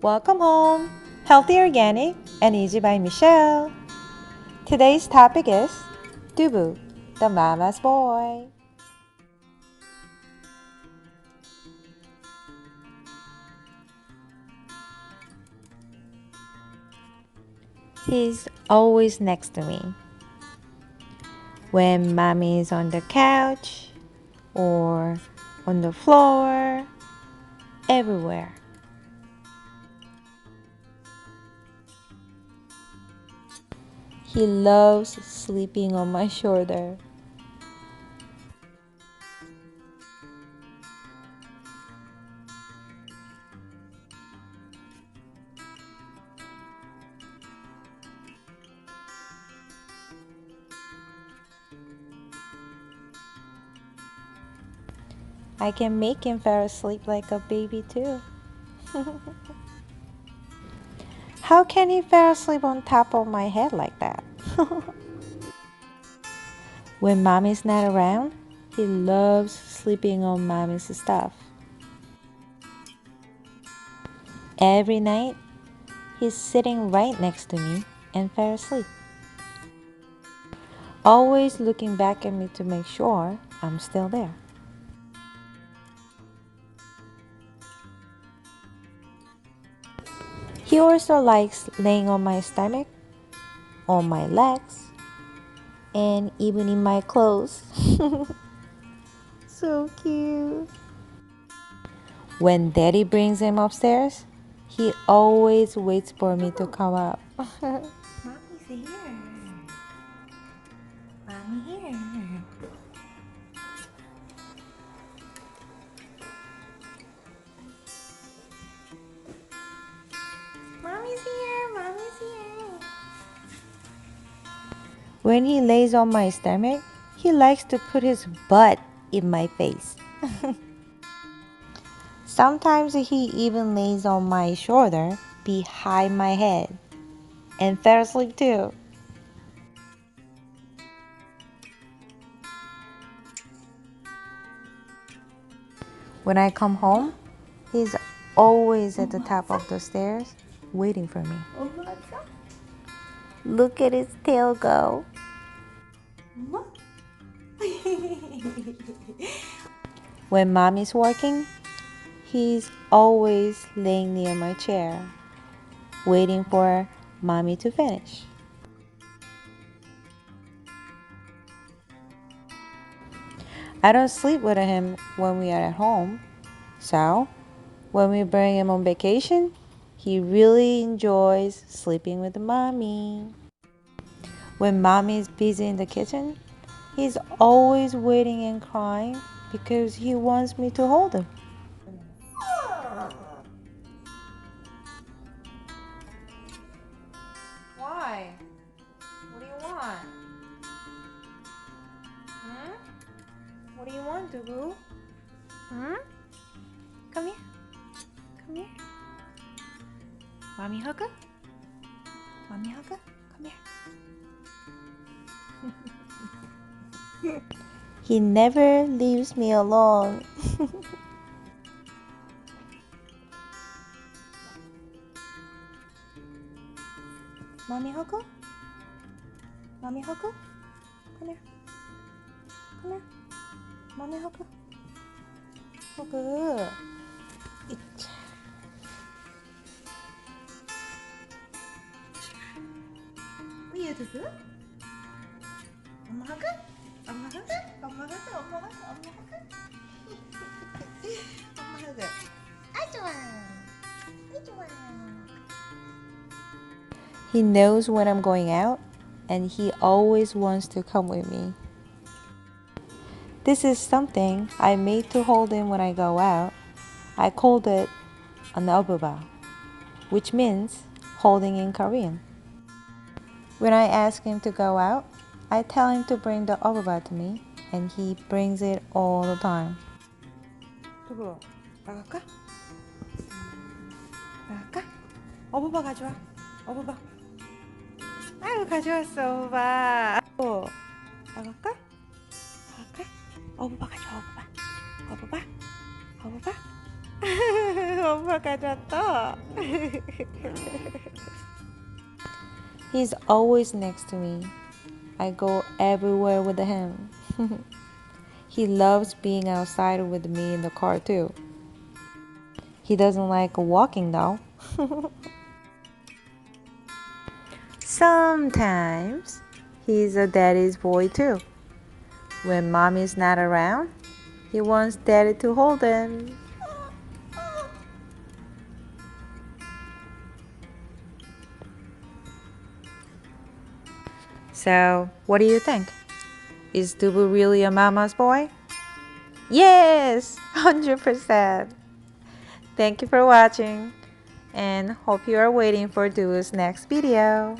Welcome home! Healthy, organic, and easy by Michelle. Today's topic is Dubu, the mama's boy. He's always next to me. When mommy is on the couch or on the floor, everywhere. He loves sleeping on my shoulder. I can make him fall asleep like a baby too. How can he fall asleep on top of my head like that? When mommy's not around, he loves sleeping on mommy's stuff. Every night, he's sitting right next to me and fell asleep. Always looking back at me to make sure I'm still there. He also likes laying on my stomach, on my legs, and even in my clothes. So cute. When daddy brings him upstairs, he always waits for me to come up. Mommy's here. Mommy here. Mommy's here. Mommy's here. When he lays on my stomach, he likes to put his butt in my face. Sometimes he even lays on my shoulder behind my head and fell asleep too. When I come home, he's always at the top of the stairs waiting for me. Look at his tail go. When mommy's working, he's always laying near my chair, waiting for mommy to finish. I don't sleep with him when we are at home, so when we bring him on vacation, he really enjoys sleeping with mommy. When mommy is busy in the kitchen, he's always waiting and crying because he wants me to hold him. Why? What do you want? What do you want, Dubu? Come here. Come here. Mommy hugger? Mommy hugger? Come here. He never leaves me alone. Mommy hugger? Mommy hugger? Come here. Come here. Mommy hugger. Hugger. Itch. What are you doing? 엄마 하그? 엄마 하그? 엄마 하그? 엄마 하그? 엄마 하그? 엄마 하그. 아 좋아. 아 좋아. He knows when I'm going out, and he always wants to come with me. This is something I made to hold him when I go out. I called it an obuba, which means holding in Korean. When I ask him to go out, I tell him to bring the obuba to me, and he brings it all the time. 두부 나갈까? 나갈까? 어부바 가져와. 어부바. 아유 가져왔어 어부바. 나갈까? 나갈까? 어부바 가져와 어부바. 어부바. 어부바. 엄마가 줬어. He's always next to me. I go everywhere with him. He loves being outside with me in the car too. He doesn't like walking though. Sometimes he's a daddy's boy too. When mommy's not around, he wants daddy to hold him. So, what do you think? Is Dubu really a mama's boy? Yes, 100%. Thank you for watching and hope you are waiting for Dubu's next video.